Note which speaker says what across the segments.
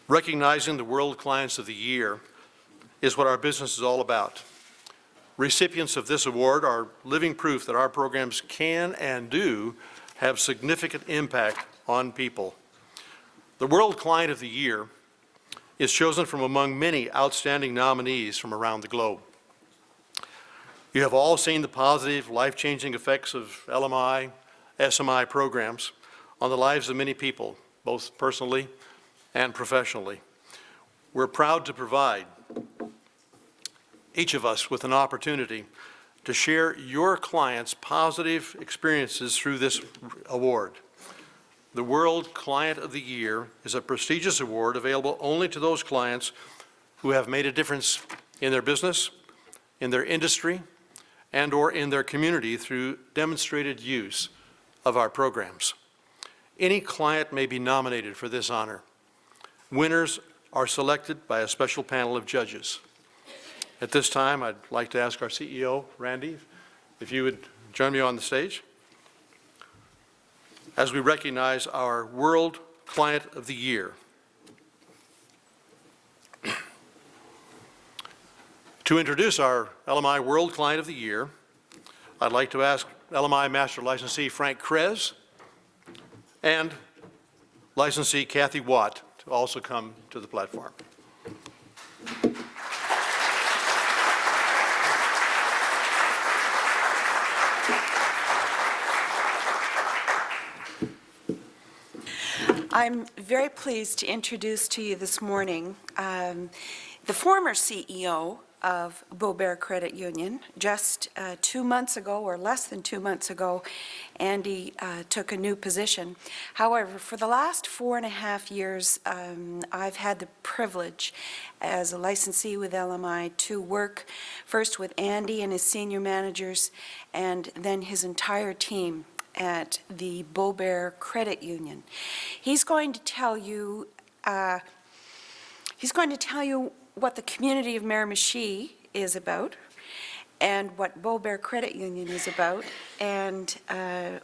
Speaker 1: Recognizing the World Clients of the Year is what our business is all about. Recipients of this award are living proof that our programs can and do have significant impact on people. The World Client of the Year is chosen from among many outstanding nominees from around the globe. You have all seen the positive, life-changing effects of LMI, SMI programs on the lives of many people, both personally and professionally. We're proud to provide each of us with an opportunity to share your clients' positive experiences through this award. The World Client of the Year is a prestigious award available only to those clients who have made a difference in their business, in their industry, and/or in their community through demonstrated use of our programs. Any client may be nominated for this honor. Winners are selected by a special panel of judges. At this time, I'd like to ask our CEO, Randy, if you would join me on the stage as we recognize our World Client of the Year. To introduce our LMI World Client of the Year, I'd like to ask LMI Master Licensee Frank Krez and Licensee Kathy Watt to also come to the platform.
Speaker 2: I'm very pleased to introduce to you this morning the former CEO of Beaubear Credit Union. Just 2 months ago, or less than 2 months ago, Andy took a new position. However, for the last 4.5 years, I've had the privilege as a licensee with LMI to work first with Andy and his senior managers and then his entire team at the Beaubear Credit Union. He's going to tell you what the community of Miramichi is about and what Beaubear Credit Union is about, and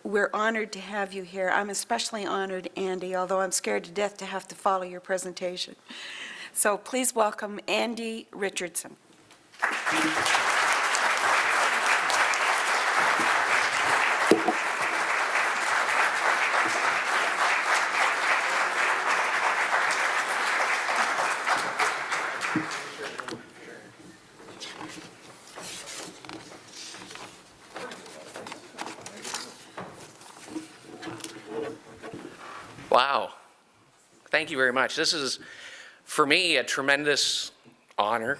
Speaker 2: we're honored to have you here. I'm especially honored, Andy, although I'm scared to death to have to follow your presentation. So please welcome Andy Richardson.
Speaker 3: Wow. Thank you very much. This is, for me, a tremendous honor.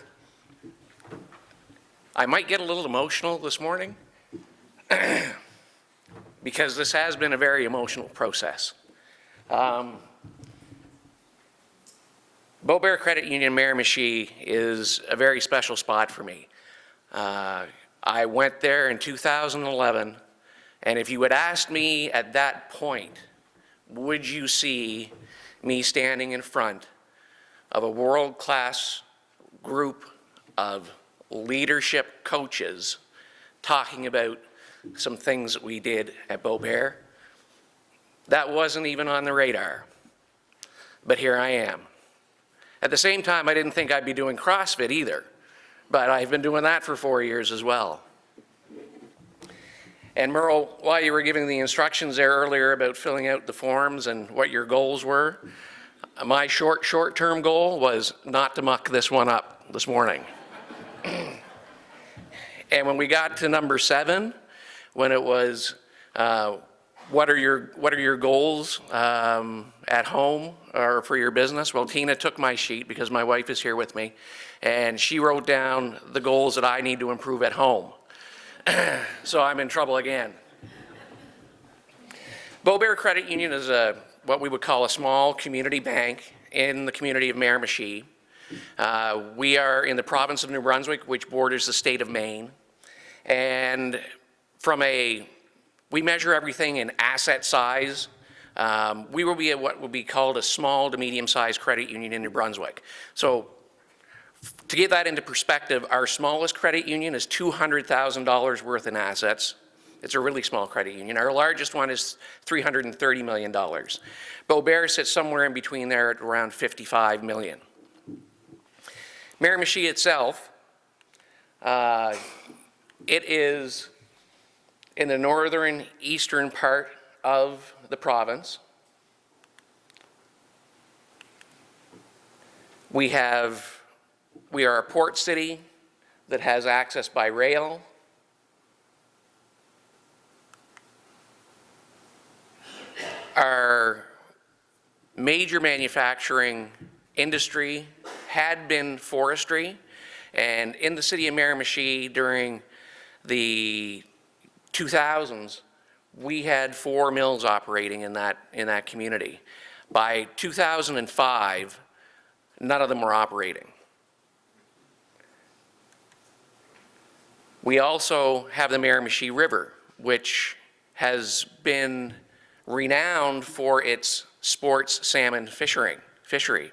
Speaker 3: I might get a little emotional this morning because this has been a very emotional process. Beaubear Credit Union Miramichi is a very special spot for me. I went there in 2011, and if you had asked me at that point, would you see me standing in front of a world-class group of leadership coaches talking about some things that we did at Beaubear? That wasn't even on the radar, but here I am. At the same time, I didn't think I'd be doing CrossFit either, but I've been doing that for 4 years as well. And Merle, while you were giving the instructions there earlier about filling out the forms and what your goals were, my short-term goal was not to muck this one up this morning. And when we got to number 7, when it was, what are your goals at home or for your business? Well, Tina took my sheet because my wife is here with me, and she wrote down the goals that I need to improve at home. So I'm in trouble again. Beaubear Credit Union is what we would call a small community bank in the community of Miramichi. We are in the province of New Brunswick, which borders the state of Maine. And we measure everything in asset size. We will be at what would be called a small to medium-sized credit union in New Brunswick. So to get that into perspective, our smallest credit union is $200,000 worth in assets. It's a really small credit union. Our largest one is $330 million. Beaubear sits somewhere in between there at around $55 million. Miramichi itself, it is in the northern eastern part of the province. We are a port city that has access by rail. Our major manufacturing industry had been forestry, and in the city of Miramichi during the 2000s, we had 4 mills operating in that community. By 2005, none of them were operating. We also have the Miramichi River, which has been renowned for its sports salmon fishery.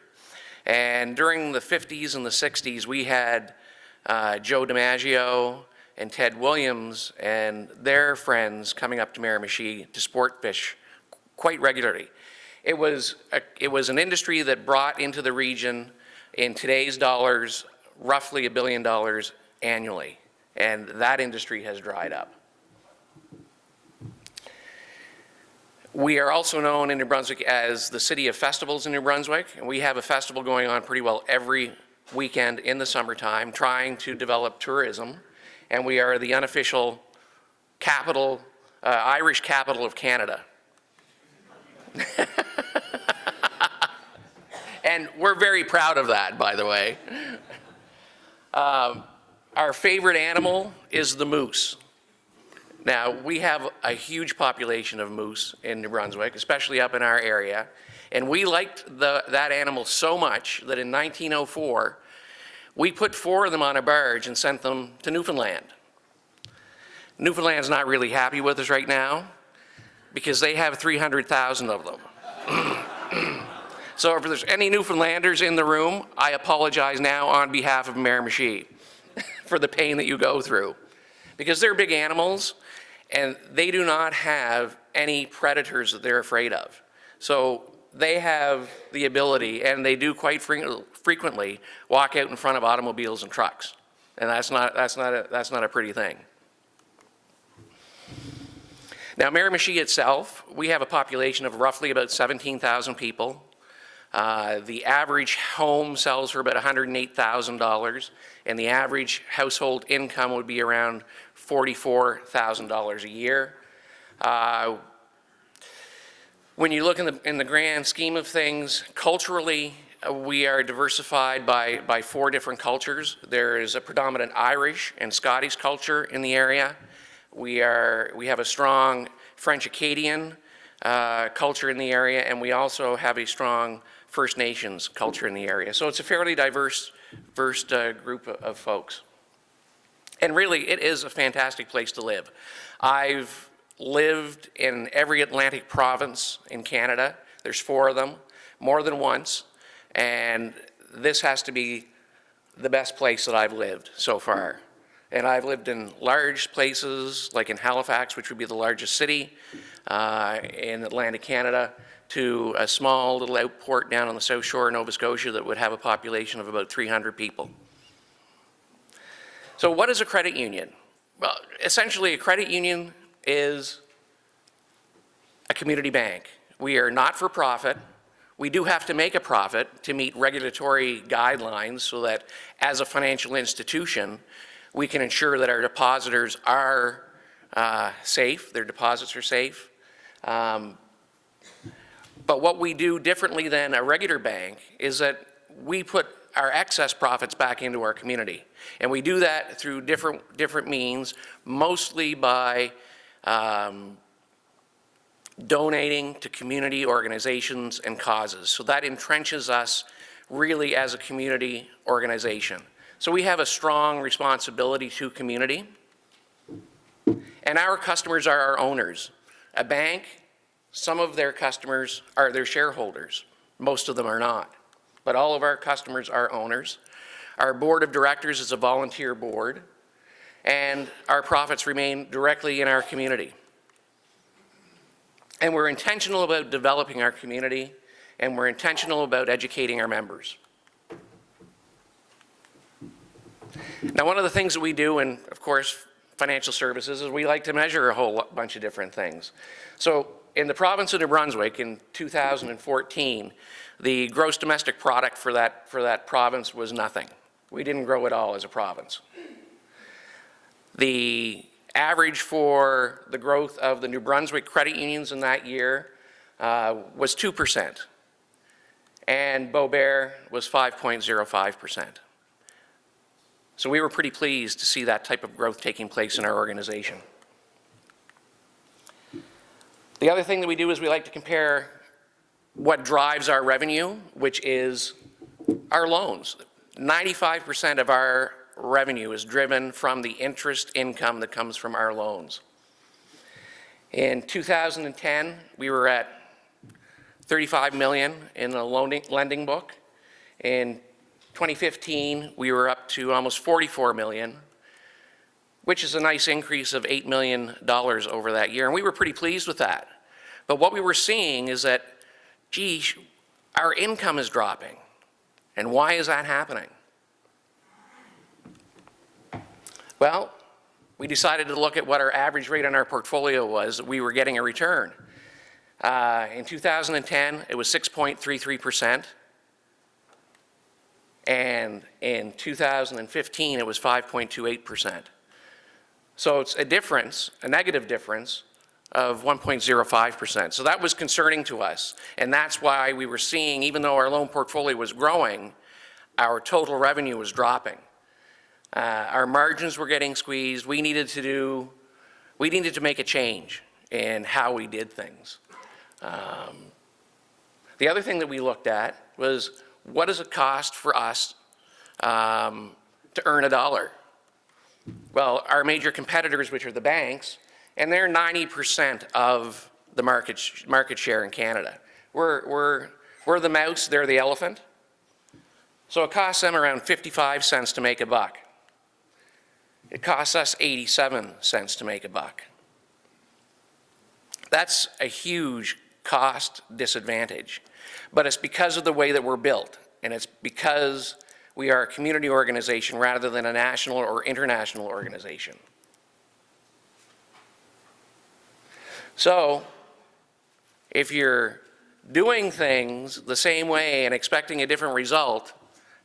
Speaker 3: And during the 50s and the 60s, we had Joe DiMaggio and Ted Williams and their friends coming up to Miramichi to sport fish quite regularly. It was an industry that brought into the region, in today's dollars, roughly $1 billion annually, and that industry has dried up. We are also known in New Brunswick as the city of festivals in New Brunswick, and we have a festival going on pretty well every weekend in the summertime, trying to develop tourism, and we are the unofficial capital, Irish capital of Canada. And we're very proud of that, by the way. Our favorite animal is the moose. Now, we have a huge population of moose in New Brunswick, especially up in our area, and we liked that animal so much that in 1904, we put 4 of them on a barge and sent them to Newfoundland. Newfoundland's not really happy with us right now because they have 300,000 of them. So if there's any Newfoundlanders in the room, I apologize now on behalf of Miramichi for the pain that you go through, because they're big animals and they do not have any predators that they're afraid of. So they have the ability, and they do quite frequently, walk out in front of automobiles and trucks. And that's not a pretty thing. Now, Miramichi itself, we have a population of roughly about 17,000 people. The average home sells for about $108,000, and the average household income would be around $44,000 a year. When you look in the grand scheme of things, culturally, we are diversified by 4 different cultures. There is a predominant Irish and Scottish culture in the area. We have a strong French-Acadian culture in the area, and we also have a strong First Nations culture in the area. So it's a fairly diverse group of folks. And really, it is a fantastic place to live. I've lived in every Atlantic province in Canada. There's 4 of them, more than once, and this has to be the best place that I've lived so far. And I've lived in large places, like in Halifax, which would be the largest city in Atlantic Canada, to a small little outport down on the south shore of Nova Scotia that would have a population of about 300 people. So what is a credit union? Well, essentially a credit union is a community bank. We are not for profit. We do have to make a profit to meet regulatory guidelines so that as a financial institution, we can ensure that our depositors are safe, their deposits are safe. But what we do differently than a regular bank is that we put our excess profits back into our community. And we do that through different means, mostly by donating to community organizations and causes. So that entrenches us really as a community organization. So we have a strong responsibility to community. And our customers are our owners. A bank, some of their customers are their shareholders. Most of them are not. But all of our customers are owners. Our board of directors is a volunteer board. and our profits remain directly in our community. And we're intentional about developing our community, and we're intentional about educating our members. Now, one of the things that we do in, of course, financial services is we like to measure a whole bunch of different things. So in the province of New Brunswick in 2014, the gross domestic product for that province was nothing. We didn't grow at all as a province. The average for the growth of the New Brunswick credit unions in that year was 2%, and Beaubear was 5.05%. So we were pretty pleased to see that type of growth taking place in our organization. The other thing that we do is we like to compare what drives our revenue, which is our loans. 95% of our revenue is driven from the interest income that comes from our loans. In 2010, we were at $35 million in the lending book. In 2015, we were up to almost $44 million, which is a nice increase of $8 million over that year, and we were pretty pleased with that. But what we were seeing is that, gee, our income is dropping. And why is that happening? Well, we decided to look at what our average rate on our portfolio was that we were getting a return. In 2010, it was 6.33%. And in 2015, it was 5.28%. So it's a difference, a negative difference of 1.05%. So that was concerning to us. And that's why we were seeing, even though our loan portfolio was growing, our total revenue was dropping. Our margins were getting squeezed. We needed to make a change in how we did things. The other thing that we looked at was, what does it cost for us to earn a dollar? Well, our major competitors, which are the banks, and they're 90% of the market share in Canada. We're the mouse, they're the elephant. So it costs them around 55 cents to make a buck. It costs us 87 cents to make a buck. That's a huge cost disadvantage. But it's because of the way that we're built, and it's because we are a community organization rather than a national or international organization. So, if you're doing things the same way and expecting a different result,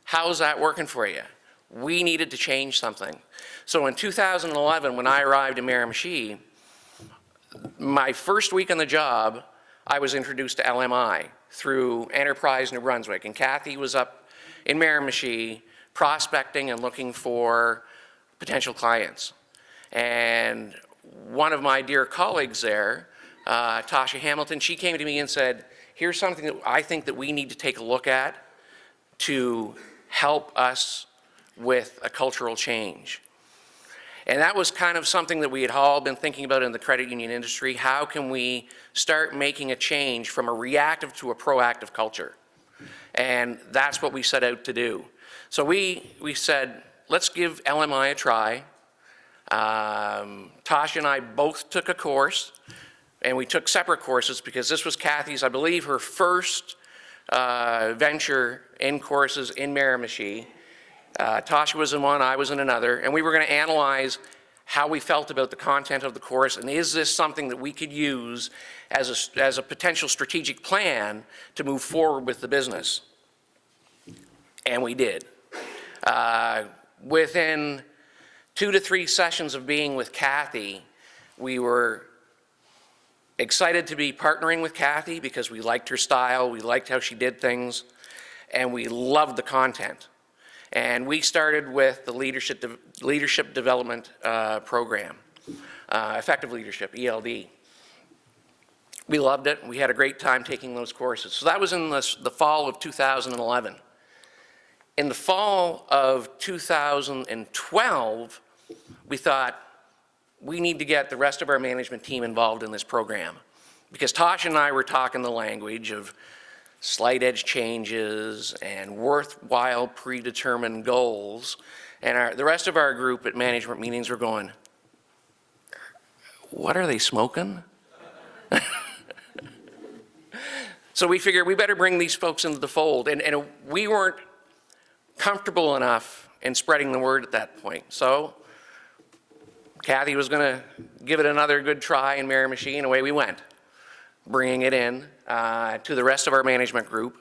Speaker 3: how's that working for you? We needed to change something. So in 2011, when I arrived in Miramichi, my first week on the job, I was introduced to LMI through Enterprise New Brunswick, and Kathy was up in Miramichi prospecting and looking for potential clients. And one of my dear colleagues there, Tasha Hamilton, she came to me and said, here's something that I think that we need to take a look at to help us with a cultural change. And that was kind of something that we had all been thinking about in the credit union industry. How can we start making a change from a reactive to a proactive culture? And that's what we set out to do. So we said, let's give LMI a try. Tasha and I both took a course, and we took separate courses because this was Kathy's, I believe, her first venture in courses in Miramichi. Tasha was in one, I was in another, and we were going to analyze how we felt about the content of the course, and is this something that we could use as a potential strategic plan to move forward with the business. And we did. Within 2 to 3 sessions of being with Kathy, we were excited to be partnering with Kathy because we liked her style, we liked how she did things, and we loved the content. And we started with the leadership development program, Effective Leadership, ELD. We loved it. We had a great time taking those courses. So that was in the fall of 2011. In the fall of 2012, we thought, we need to get the rest of our management team involved in this program. Because Tasha and I were talking the language of slight edge changes and worthwhile predetermined goals. And the rest of our group at management meetings were going, what are they smoking? So we figured we better bring these folks into the fold. And we weren't comfortable enough in spreading the word at that point. So Kathy was going to give it another good try in Miramichi, and away we went, bringing it in to the rest of our management group.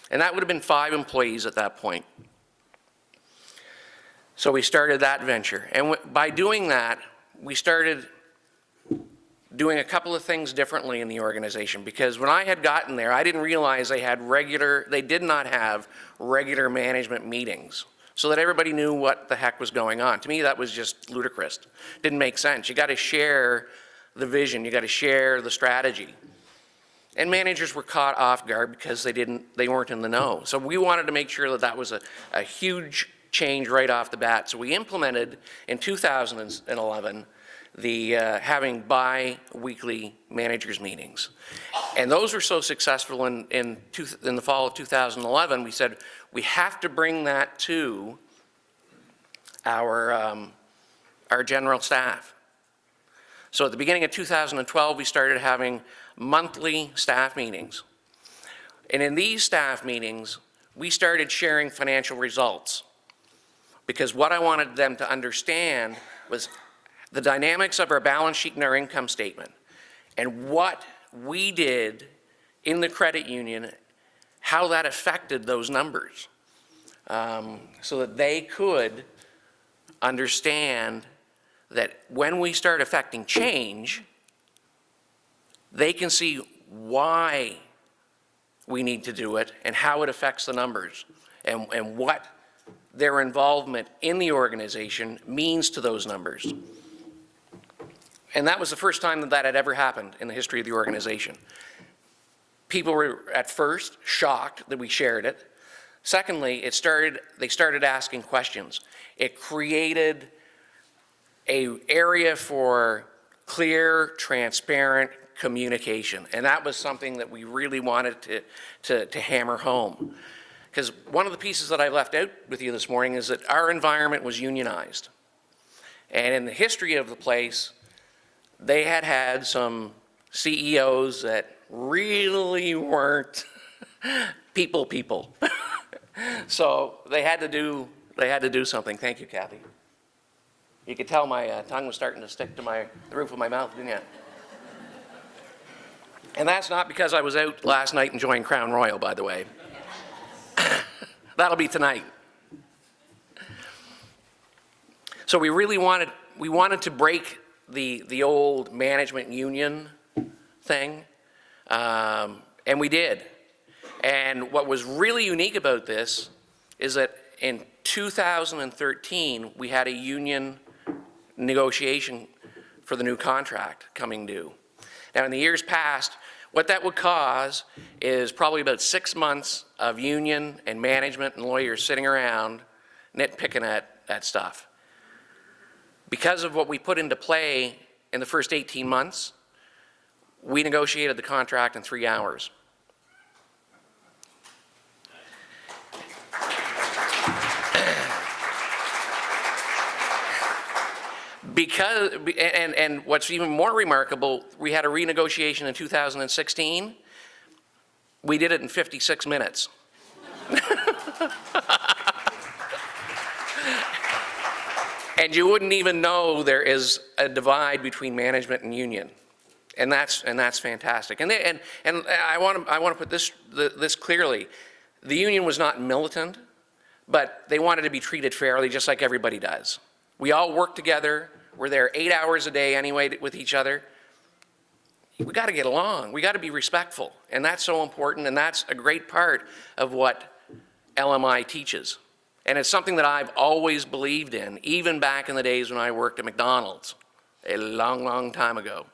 Speaker 3: And that would have been 5 employees at that point. So we started that venture. And by doing that, we started doing a couple of things differently in the organization, because when I had gotten there, I didn't realize they did not have regular management meetings so that everybody knew what the heck was going on. To me, that was just ludicrous. Didn't make sense. You got to share the vision. You got to share the strategy. And managers were caught off guard because they weren't in the know. So we wanted to make sure that that was a huge change right off the bat. So we implemented in 2011 the having bi-weekly managers meetings. And those were so successful in the fall of 2011, we said we have to bring that to our general staff. So at the beginning of 2012, we started having monthly staff meetings. And in these staff meetings, we started sharing financial results, because what I wanted them to understand was the dynamics of our balance sheet and our income statement, and what we did in the credit union, how that affected those numbers, so that they could understand that when we start affecting change, they can see why we need to do it and how it affects the numbers, and what their involvement in the organization means to those numbers. And that was the first time that had ever happened in the history of the organization. People were at first shocked that we shared it. Secondly, they started asking questions. It created an area for clear, transparent communication. And that was something that we really wanted to hammer home. Because one of the pieces that I left out with you this morning is that our environment was unionized. And in the history of the place, they had some CEOs that really weren't people. So they had to do something. Thank you, Kathy. You could tell my tongue was starting to stick to the roof of my mouth, didn't you? And that's not because I was out last night enjoying Crown Royal, by the way. That'll be tonight. So we really wanted to break the old management union thing, and we did. And what was really unique about this is that in 2013, we had a union negotiation for the new contract coming due. Now, in the years past, what that would cause is probably about 6 months of union and management and lawyers sitting around nitpicking at stuff. Because of what we put into play in the first 18 months, we negotiated the contract in 3 hours. And what's even more remarkable, we had a renegotiation in 2016. We did it in 56 minutes. And you wouldn't even know there is a divide between management and union. And that's fantastic. And I want to put this clearly. The union was not militant, but they wanted to be treated fairly, just like everybody does. We all work together. We're there 8 hours a day anyway with each other. We got to get along. We got to be respectful. And that's so important, and that's a great part of what LMI teaches. And it's something that I've always believed in, even back in the days when I worked at McDonald's a long, long time ago.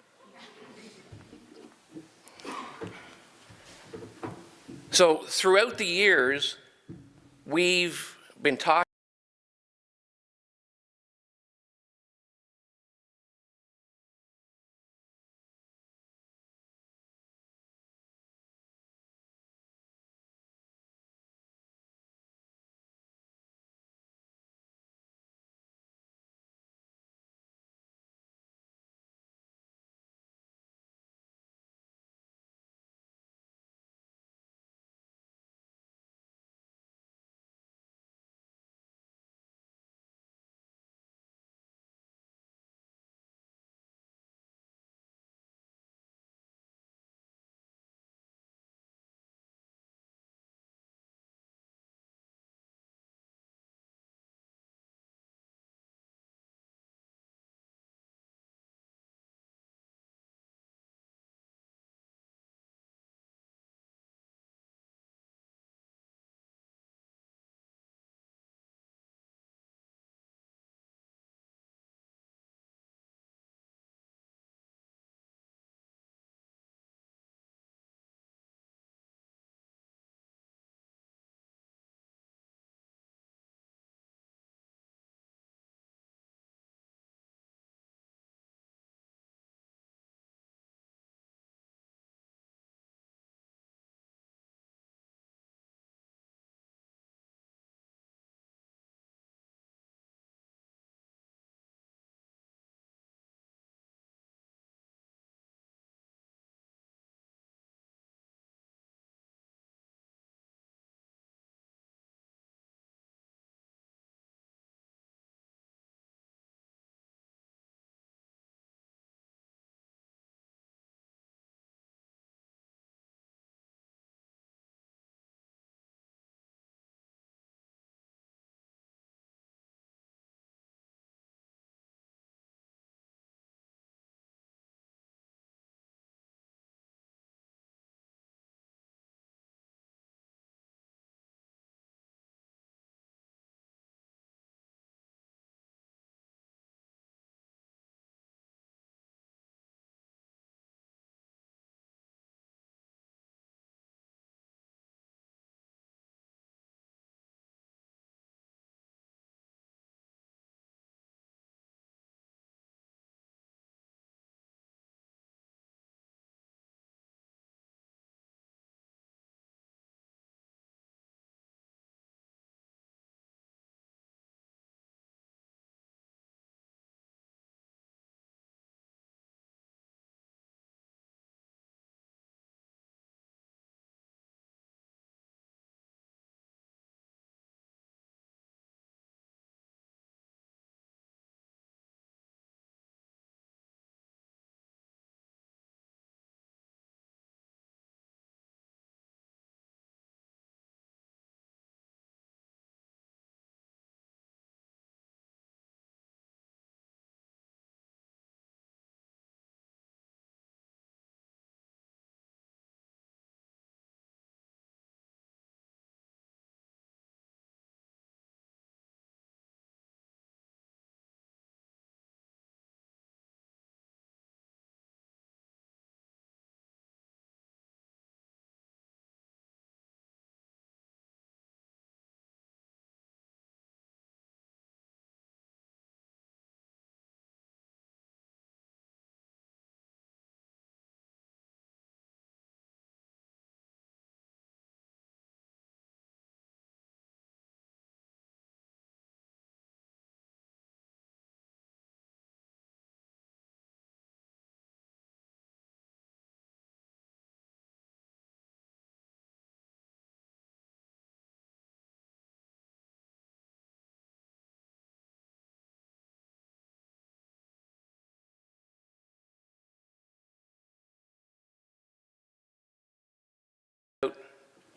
Speaker 3: So throughout the years, we've been talking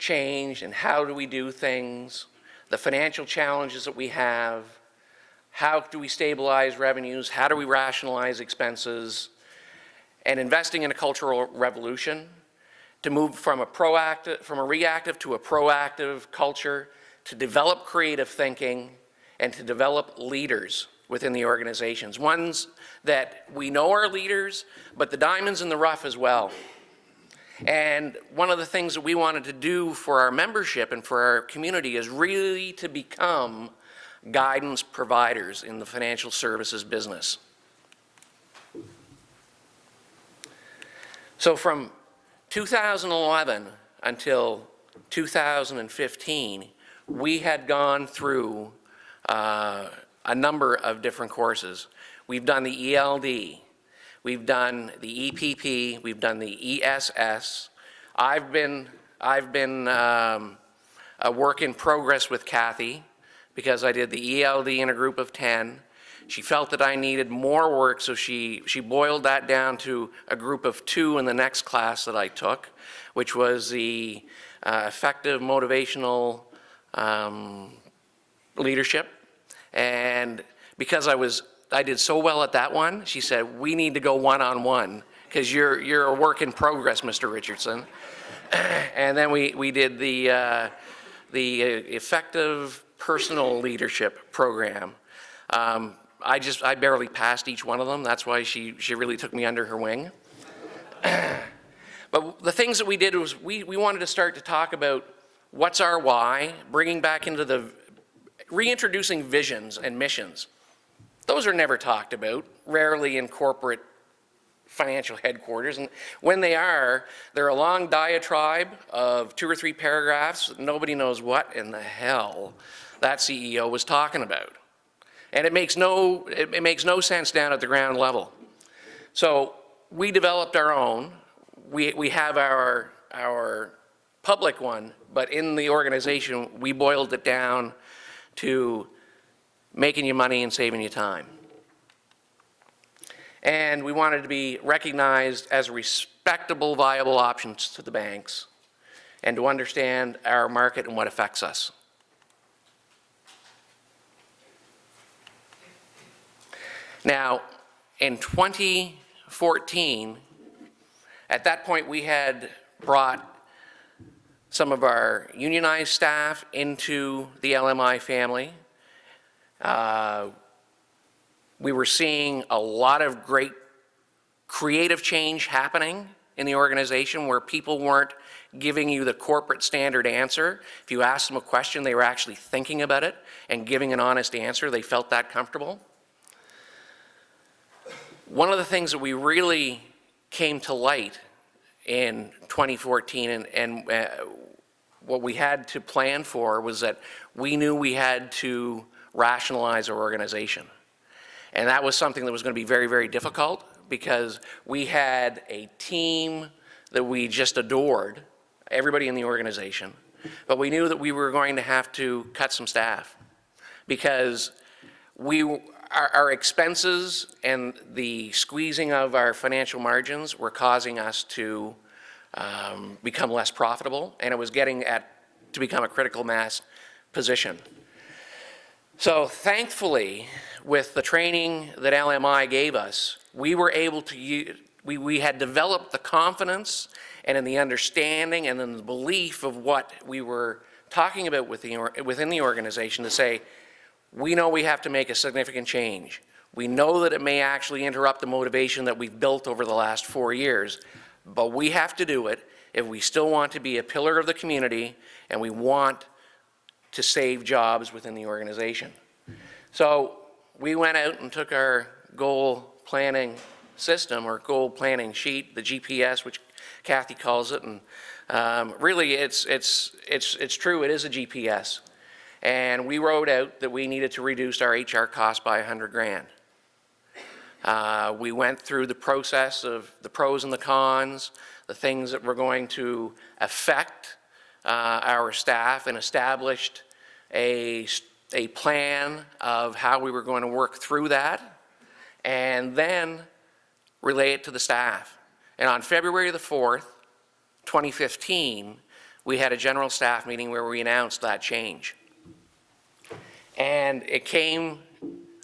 Speaker 3: change and how do we do things, the financial challenges that we have, how do we stabilize revenues, how do we rationalize expenses, and investing in a cultural revolution to move from a reactive to a proactive culture, to develop creative thinking, and to develop leaders within the organizations, ones that we know are leaders, but the diamonds in the rough as well. And one of the things that we wanted to do for our membership and for our community is really to become guidance providers in the financial services business. So from 2011 until 2015, we had gone through a number of different courses. We've done the ELD, we've done the EPP, we've done the ESS. I've been a work in progress with Kathy because I did the ELD in a group of 10. She felt that I needed more work, so she boiled that down to a group of 2 in the next class that I took, which was the effective motivational leadership. And because I did so well at that one, she said, we need to go one-on-one because you're a work in progress, Mr. Richardson. And then we did the effective personal leadership program. I barely passed each one of them. That's why she really took me under her wing. But the things that we did was we wanted to start to talk about what's our why, bringing back into reintroducing visions and missions. Those are never talked about, rarely in corporate financial headquarters. And when they are, they're a long diatribe of 2 or 3 paragraphs. Nobody knows what in the hell that CEO was talking about. And it makes no sense down at the ground level. So we developed our own. We have our public one, but in the organization, we boiled it down to making you money and saving you time. And we wanted to be recognized as a respectable, viable options to the banks and to understand our market and what affects us. Now, in 2014, at that point we had brought some of our unionized staff into the LMI family. We were seeing a lot of great creative change happening in the organization where people weren't giving you the corporate standard answer. If you asked them a question, they were actually thinking about it and giving an honest answer. They felt that comfortable. One of the things that we really came to light in 2014 and what we had to plan for was that we knew we had to rationalize our organization. And that was something that was going to be very, very difficult because we had a team that we just adored, everybody in the organization, but we knew that we were going to have to cut some staff because our expenses and the squeezing of our financial margins were causing us to become less profitable, and it was getting to become a critical mass position. So thankfully, with the training that LMI gave us, we were able to we had developed the confidence and in the understanding and in the belief of what we were talking about within the organization to say, we know we have to make a significant change. We know that it may actually interrupt the motivation that we've built over the last 4 years, but we have to do it if we still want to be a pillar of the community and we want to save jobs within the organization. So we went out and took our goal planning system or goal planning sheet, the GPS, which Kathy calls it, and really it's true, it is a GPS. And we wrote out that we needed to reduce our HR costs by $100,000. We went through the process of the pros and the cons, the things that were going to affect our staff, and established a plan of how we were going to work through that, and then relay it to the staff. And on February the 4th, 2015, we had a general staff meeting where we announced that change. And it came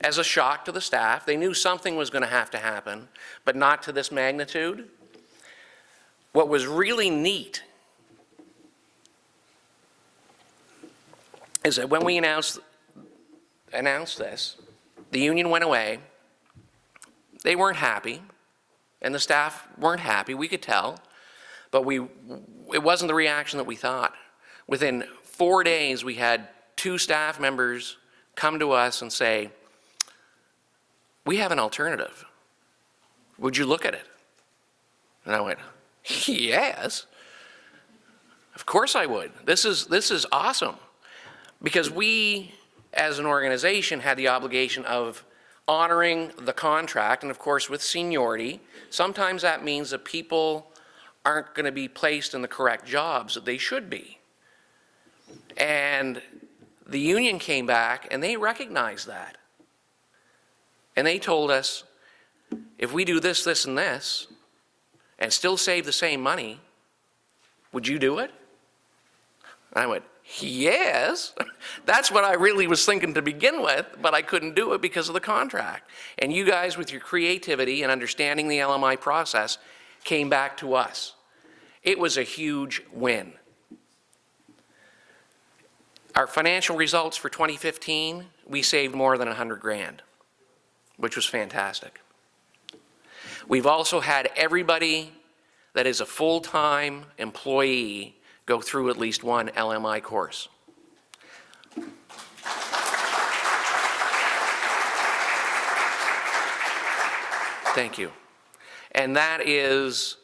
Speaker 3: as a shock to the staff. They knew something was going to have to happen, but not to this magnitude. What was really neat is that when we announced this, the union went away. They weren't happy, and the staff weren't happy, we could tell, but it wasn't the reaction that we thought. Within 4 days, we had 2 staff members come to us and say, "We have an alternative. Would you look at it?" And I went, "Yes, of course I would. This is awesome." Because we, as an organization, had the obligation of honoring the contract, and of course with seniority, sometimes that means that people aren't going to be placed in the correct jobs that they should be. And the union came back and they recognized that. And they told us, if we do this, this, and this, and still save the same money, would you do it? And I went, yes. That's what I really was thinking to begin with, but I couldn't do it because of the contract. And you guys, with your creativity and understanding the LMI process, came back to us. It was a huge win. Our financial results for 2015, we saved more than 100 grand, which was fantastic. We've also had everybody that is a full-time employee go through at least one LMI course. Thank you. And that is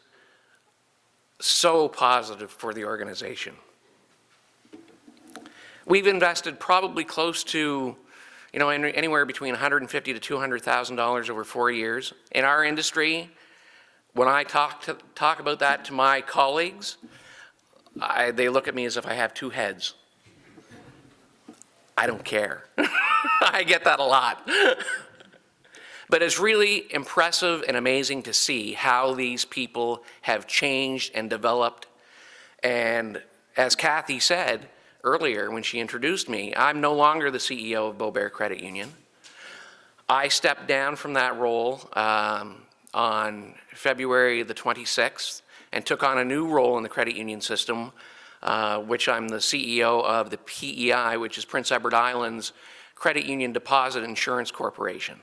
Speaker 3: so positive for the organization. We've invested probably close to, anywhere between $150,000 to $200,000 over 4 years. In our industry, when I talk about that to my colleagues, they look at me as if I have 2 heads. I don't care. I get that a lot. But it's really impressive and amazing to see how these people have changed and developed. And as Kathy said earlier when she introduced me, I'm no longer the CEO of Beaubear Credit Union. I stepped down from that role on February the 26th and took on a new role in the credit union system, which I'm the CEO of the PEI, which is Prince Edward Island's Credit Union Deposit Insurance Corporation.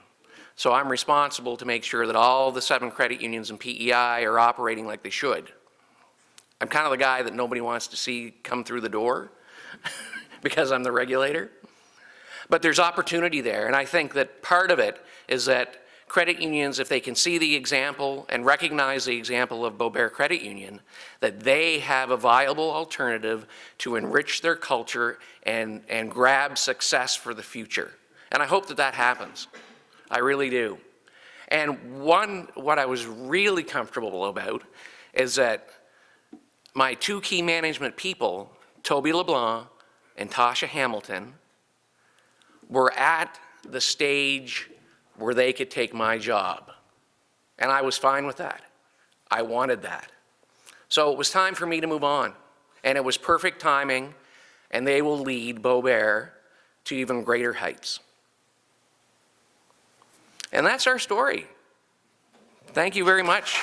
Speaker 3: So I'm responsible to make sure that all the 7 credit unions in PEI are operating like they should. I'm kind of the guy that nobody wants to see come through the door because I'm the regulator. But there's opportunity there, and I think that part of it is that credit unions, if they can see the example and recognize the example of Beaubear Credit Union, that they have a viable alternative to enrich their culture and grab success for the future. And I hope that that happens. I really do. And what I was really comfortable about is that my 2 key management people, Toby LeBlanc and Tasha Hamilton, were at the stage where they could take my job. And I was fine with that. I wanted that. So it was time for me to move on. And it was perfect timing, and they will lead Beaubear to even greater heights. And that's our story. Thank you very much.